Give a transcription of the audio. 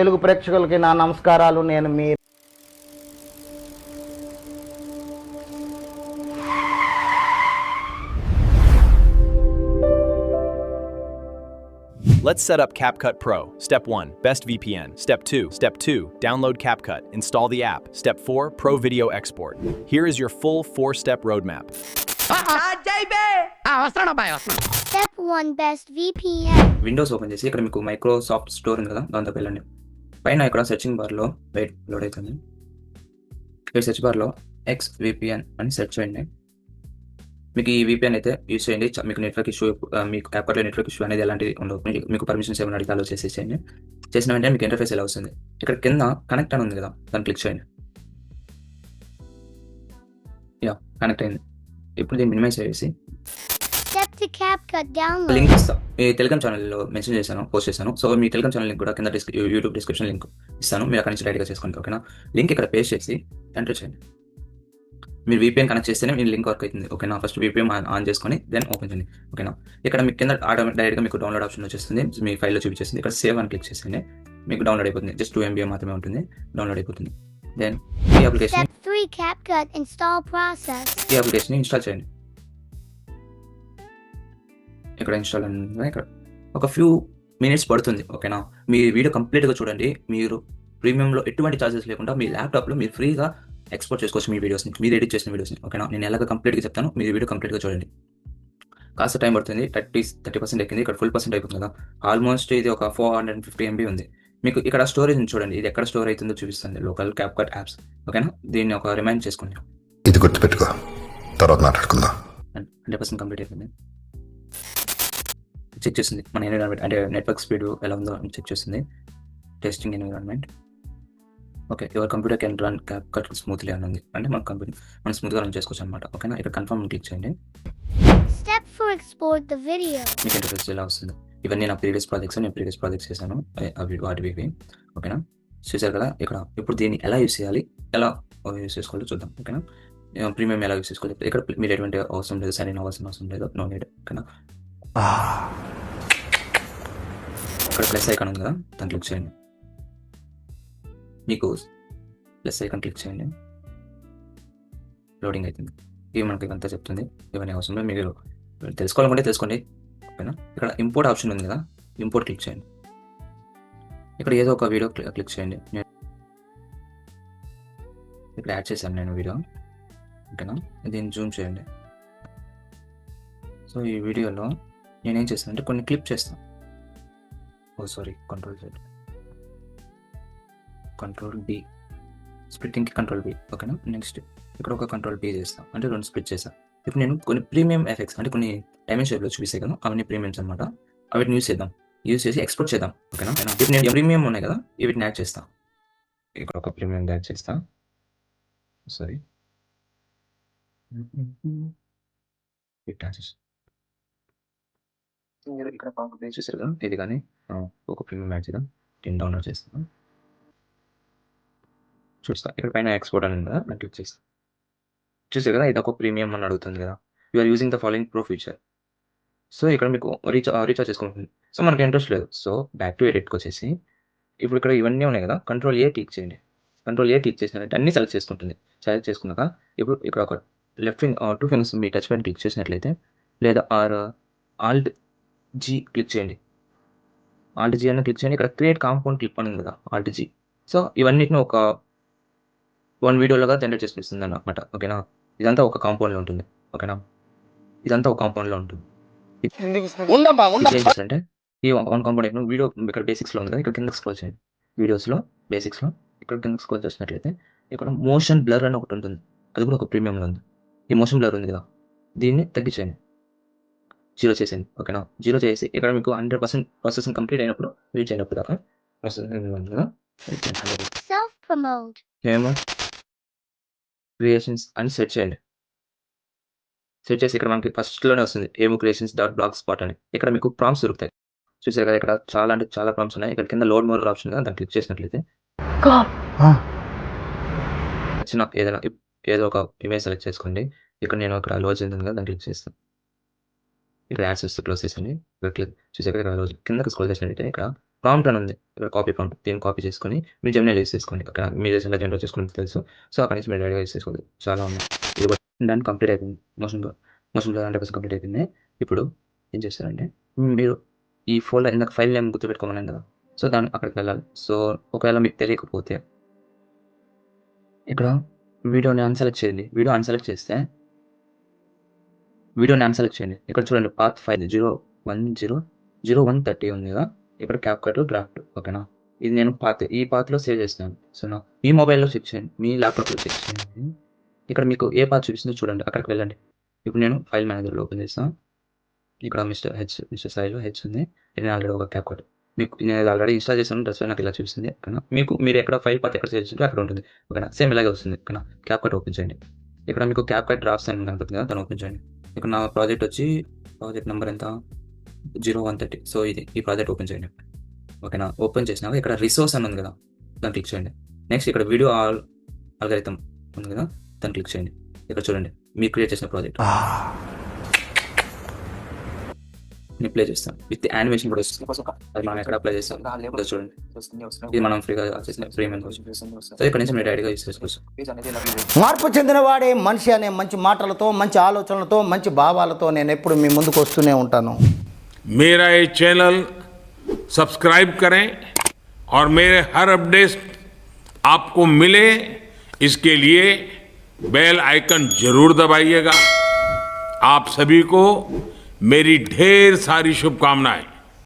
తెలుగు ప్రేక్షకులకి నా నమస్కారాలు. నేను మీ Let's set up CapCut Pro. Step 1, best VPN. Step 2, download CapCut. Install the app. Step 4, Pro Video Export. Here is your full 4-step roadmap. Step 1, best VPN. Windows open చేసి ఇక్కడ మీకు Microsoft store ఉంది కదా, దాంతో వెళ్ళండి. పైన ఇక్కడ searching బార్లో వెయిట్ లోడ్ అవుతుంది. ఇక్కడ సెర్చ్ బార్లో XVPN అని సెర్చ్ చేయండి. మీకు ఈ VPN అయితే యూస్ చేయండి. మీకు నెట్వర్క్ ఇష్యూ, మీకు యాప్లో నెట్వర్క్ ఇష్యూ అనేది ఎలాంటివి ఉండవు. మీకు పర్మిషన్స్ ఏమైనా అడిగి అలో చేసేసేయండి. చేసిన వెంటనే మీకు ఇంటర్ఫేస్ ఎలా వస్తుంది. ఇక్కడ కింద కనెక్ట్ అని ఉంది కదా, దాన్ని క్లిక్ చేయండి. కనెక్ట్ అయింది. ఇప్పుడు దీన్ని మినిమైజ్ చేసి Step to CapCut download. Link ఇస్తాను. ఈ టెలిగ్రామ్ ఛానల్లో మెన్షన్ చేశాను, పోస్ట్ చేశాను. సో మీ టెలిగ్రామ్ ఛానల్ లింక్ కూడా కింద యూట్యూబ్ డిస్క్రిప్షన్ లింక్ ఇస్తాను. మీరు అక్కడి నుంచి డైరెక్ట్గా చేసుకోండి. ఓకేనా? లింక్ ఇక్కడ పేస్ట్ చేసి ఎంటర్ చేయండి. మీరు VPN కనెక్ట్ చేస్తేనే మీ లింక్ వర్క్ అవుతుంది. ఓకేనా? ఫస్ట్ VPN ఆన్ చేసుకొని దెన్ ఓపెన్ చేయండి. ఓకేనా? ఇక్కడ మీకు కింద డైరెక్ట్గా మీకు డౌన్లోడ్ ఆప్షన్ వచ్చేస్తుంది. మీ ఫైల్లో చూపించేస్తుంది. ఇక్కడ సేవ్ అని క్లిక్ చేసేయండి. మీకు డౌన్లోడ్ అయిపోతుంది. జస్ట్ 2 MB మాత్రమే ఉంటుంది. డౌన్లోడ్ అయిపోతుంది. దెన్ ఈ application Step 3, CapCut install process. ఈ అప్లికేషన్ ఇన్స్టాల్ చేయండి. ఇక్కడ ఇన్స్టాల్ అనేది ఇక్కడ ఒక ఫ్యూ మినిట్స్ పడుతుంది. ఓకేనా? మీ వీడియో కంప్లీట్గా చూడండి. మీరు ప్రీమియంలో ఎటువంటి ఛార్జెస్ లేకుండా మీ ల్యాప్టాప్లో మీరు ఫ్రీగా ఎక్స్పోర్ట్ చేసుకోవచ్చు మీ వీడియోస్ని, మీరు ఎడిట్ చేసిన వీడియోస్ని. ఓకేనా? నేను ఎలాగ కంప్లీట్గా చెప్తాను, మీరు వీడియో కంప్లీట్గా చూడండి. కాస్త టైం పడుతుంది. 30% ఎక్కింది. ఇక్కడ ఫుల్ పర్సెంట్ అయిపోతుంది కదా. ఆల్మోస్ట్ ఇది ఒక 450 MB ఉంది. మీకు ఇక్కడ స్టోరేజ్ చూడండి, ఇది ఎక్కడ స్టోర్ అవుతుందో చూపిస్తుంది. Local CapCut apps. ఓకేనా? దీన్ని ఒక రిమైండ్ చేసుకోండి. ఇది గుర్తుపెట్టుకో, తర్వాత మాట్లాడుకుందాం. 100% కంప్లీట్ అయిపోయింది. చెక్ చేస్తుంది మన ఎన్విరాన్మెంట్, అంటే నెట్వర్క్ స్పీడ్ ఎలా ఉందో చెక్ చేస్తుంది. Testing environment. Okay, your computer can run CapCut smoothly అని ఉంది. అంటే మన కంప్యూటర్ మనం స్మూత్గా రన్ చేసుకోవచ్చు అనమాట. ఓకేనా? ఇక్కడ కన్ఫర్మ్ క్లిక్ చేయండి. Step 4, export the video. మీకు ఇంటర్ఫేస్ ఎలా వస్తుంది. ఇవన్నీ నా ప్రీవియస్ ప్రాజెక్ట్స్ చేశాను, అవి వాటివి. ఓకేనా? చూసారు కదా. ఇక్కడ ఇప్పుడు దీన్ని ఎలా యూస్ చేయాలి, ఎలా యూస్ చేసుకోవాలో చూద్దాం. ఓకేనా? ప్రీమియం ఎలా యూస్ చేసుకోవాలి. ఇక్కడ మీరు ఎటువంటి అవసరం లేదు, సరైన అవసరం లేదు, నో నీడ్. ఓకేనా? ఇక్కడ ప్లస్ ఐకాన్ ఉంది కదా, దాన్ని క్లిక్ చేయండి. మీకు ప్లస్ ఐకాన్ క్లిక్ చేయండి. లోడింగ్ అవుతుంది. ఇవి మనకి ఇదంతా చెప్తుంది. ఇవన్నీ అవసరం లేదు, మీరు తెలుసుకోవాలనుకుంటే తెలుసుకోండి. ఓకేనా? ఇక్కడ ఇంపోర్ట్ ఆప్షన్ ఉంది కదా, ఇంపోర్ట్ క్లిక్ చేయండి. ఇక్కడ ఏదో ఒక వీడియో క్లిక్ చేయండి. నేను ఇక్కడ యాడ్ చేశాను నేను వీడియో. ఓకేనా? దీన్ని జూమ్ చేయండి. సో ఈ వీడియోలో నేనేం చేస్తాను అంటే కొన్ని క్లిప్ చేస్తాను. కంట్రోల్ B, స్ప్లిట్టింగ్కి కంట్రోల్ B. ఓకేనా? నెక్స్ట్ ఇక్కడ ఒక కంట్రోల్ B చేస్తాను, అంటే 2 స్ప్లిట్ చేస్తాను. ఇప్పుడు నేను కొన్ని ప్రీమియం ఎఫెక్ట్స్, అంటే కొన్ని డైమెన్షన్ షేప్లో చూపిస్తాయి కదా, అవన్నీ ప్రీమియమ్స్ అనమాట. వీటిని యూస్ చేసి ఎక్స్పోర్ట్ చేద్దాం. ఓకేనా? ఇప్పుడు నేను ప్రీమియం ఉన్నాయి కదా, వీటిని యాడ్ చేస్తాను. ఇక్కడ ఒక ప్రీమియం యాడ్ చేస్తాను. ఇక్కడ చూసారు కదా, ఇది కానీ ఒక ప్రీమియం యాడ్ చేద్దాం. దీన్ని డౌన్లోడ్ చేస్తాను. ఇక్కడ పైన ఎక్స్పోర్ట్ అని కదా, నాకు క్లిక్ చేస్తాను. చూసారు కదా, ఇది ఒక ప్రీమియం అని అడుగుతుంది కదా. You're using the following pro feature. So ఇక్కడ మీకు రీఛార్జ్ చేసుకుంటుంది. సో మనకి ఇంట్రెస్ట్ లేదు. సో బ్యాక్ టు ఎడిట్కి వచ్చేసి ఇప్పుడు ఇక్కడ ఇవన్నీ ఉన్నాయి కదా, కంట్రోల్ A క్లిక్ చేయండి. కంట్రోల్ A క్లిక్ చేసినట్టు అన్ని సెలెక్ట్ చేసుకుంటుంది. సెలెక్ట్ చేసుకున్నాక ఇప్పుడు ఇక్కడ ఒక లెఫ్ట్ 2 ఫింగర్స్ మీ టచ్ ప్యాడ్ క్లిక్ చేసినట్లయితే, లేదా Alt G క్లిక్ చేయండి. Alt G అని క్లిక్ చేయండి. ఇక్కడ క్రియేట్ కాంపౌండ్ క్లిప్ అని ఉంది కదా, Alt G. సో ఇవన్నిటిని ఒక 1 వీడియోలుగా జనరేట్ చేసుకొస్తుంది అన్నమాట. ఓకేనా? ఇదంతా ఒక కాంపౌండ్లో ఉంటుంది. ఓకేనా? ఇదంతా ఒక కాంపౌండ్లో ఉంటుంది. అంటే ఈ 1 కాంపౌండ్ వీడియో ఇక్కడ బేసిక్స్లో ఉంది కదా, ఇక్కడ కింద స్క్రోల్ చేయండి. వీడియోస్లో బేసిక్స్లో ఇక్కడ కింద స్క్రోల్ చేసినట్లయితే ఇక్కడ మోషన్ బ్లర్ అని ఒకటి ఉంటుంది. అది కూడా ఒక ప్రీమియంలో ఉంది. ఈ మోషన్ బ్లర్ ఉంది కదా, దీన్ని తగ్గించండి. 0 చేసేయండి. ఓకేనా? 0 చేసి ఇక్కడ మీకు 100% ప్రాసెసింగ్ కంప్లీట్ అయినప్పుడు వెయిట్ చేయనప్పుడు దాకా Self promote. క్రియేషన్స్ అని సెట్ చేయండి. సెట్ చేసి ఇక్కడ మనకి ఫస్ట్లోనే వస్తుంది hemo-creations.blogspot అని. ఇక్కడ మీకు ప్రాంప్ట్స్ దొరుకుతాయి. చూసారు కదా, ఇక్కడ చాలా అంటే చాలా ప్రాంప్ట్స్ ఉన్నాయి. ఇక్కడ కింద లోడ్ మోర్ ఆప్షన్ కదా, దాన్ని క్లిక్ చేసినట్లయితే వచ్చిన ఏదో ఒక ఇమేజ్ సెలెక్ట్ చేసుకోండి. ఇక్కడ నేను ఇక్కడ లోడ్ చెందింది కదా, దాన్ని క్లిక్ చేస్తాను. ఇక్కడ యాడ్స్ వస్తే క్లోజ్ చేసండి. ఇక్కడ చూసాక ఇక్కడ కిందకి స్క్రోల్ చేసినట్లయితే ఇక్కడ ప్రాంప్ట్ అని ఉంది. ఇక్కడ కాపీ ప్రాంప్ట్. దీన్ని కాపీ చేసుకొని మీరు జెమినీ యూజ్ చేసుకోండి. అక్కడ మీరు ఎలా జనరేట్ చేసుకుంటే తెలుసు. సో అక్కడి నుంచి మీరు రెడీగా యూజ్ చేసుకోండి. చాలా ఉన్నాయి. ఇది కూడా దాన్ని కంప్లీట్ అయిపోయింది. మోషన్గా 100% కంప్లీట్ అయిపోయింది. ఇప్పుడు ఏం చేస్తారంటే మీరు ఈ ఫోల్డర్ ఇందాక ఫైల్ నేమ్ గుర్తుపెట్టుకోమన్నాను కదా, సో దాన్ని అక్కడికి వెళ్ళాలి. సో ఒకవేళ మీకు తెలియకపోతే ఇక్కడ వీడియోని అన్సెలెక్ట్ చేయండి. వీడియోని అన్సెలెక్ట్ చేయండి. ఇక్కడ చూడండి పాత్ ఫైల్ 0100130 ఉంది కదా, ఇక్కడ క్యాప్కట్ డ్రాఫ్ట్. ఓకేనా, ఇది నేను ఈ పాత్లో సేవ్ చేస్తాను. సో మీ మొబైల్లో చెక్ చేయండి, మీ ల్యాప్టాప్లో చెక్ చేయండి. ఇక్కడ మీకు ఏ పాత్ చూపిస్తుందో చూడండి, అక్కడికి వెళ్ళండి. ఇప్పుడు నేను ఫైల్ మేనేజర్లో ఓపెన్ చేస్తాను. ఇక్కడ మిస్టర్ సాయిలో హెచ్ ఉంది. నేను ఆల్రెడీ ఒక క్యాప్కట్ మీకు నేను ఆల్రెడీ ఇన్స్టాల్ చేస్తాను. డ్రెస్ నాకు ఇలా చూపిస్తుంది. ఓకేనా, మీరు ఎక్కడ ఫైల్ పాత్ ఎక్కడ సేవ్ చేస్తుంటే అక్కడ ఉంటుంది. ఓకేనా, సేమ్ ఇలాగే వస్తుంది. ఓకేనా, క్యాప్కట్ ఓపెన్ చేయండి. ఇక్కడ మీకు క్యాప్కట్ డ్రాఫ్ట్స్ అని కనిపిస్తుంది కదా, దాన్ని ఓపెన్ చేయండి. ఇక్కడ నా ప్రాజెక్ట్ వచ్చి ప్రాజెక్ట్ నెంబర్ ఎంత 0130. సో ఈ ప్రాజెక్ట్ ఓపెన్ చేయండి. ఓకేనా, ఓపెన్ చేసినాక ఇక్కడ రిసోర్స్ అని ఉంది కదా, దాన్ని క్లిక్ చేయండి. నెక్స్ట్ ఇక్కడ వీడియో ఆల్గరిథం ఉంది కదా, దాన్ని క్లిక్ చేయండి. ఇక్కడ చూడండి మీరు క్రియేట్ చేసిన ప్రాజెక్ట్ నేను ప్లే చేస్తాను. విత్ యానిమేషన్ కూడా వస్తుంది. అది మనం ఎక్కడ అప్లై చేస్తాం చూడండి. ఇది మనం ఫ్రీగా చేసిన ప్రీమియం కోసం. సో ఇక్కడ నుంచి మీరు డైరెక్ట్గా యూస్ చేసుకోవచ్చు. మార్పు చెందినవాడే మనిషి అనే మంచి మాటలతో, మంచి ఆలోచనలతో, మంచి భావాలతో నేను ఎప్పుడు మీ ముందుకు వస్తూనే ఉంటాను. मेरा ये चैनल सब्सक्राइब करें और मेरे हर अपडेट आपको मिले, इसके लिए बेल आइकन जरूर दबाइएगा। आप सभी को मेरी ढेर सारी शुभकामनाएं।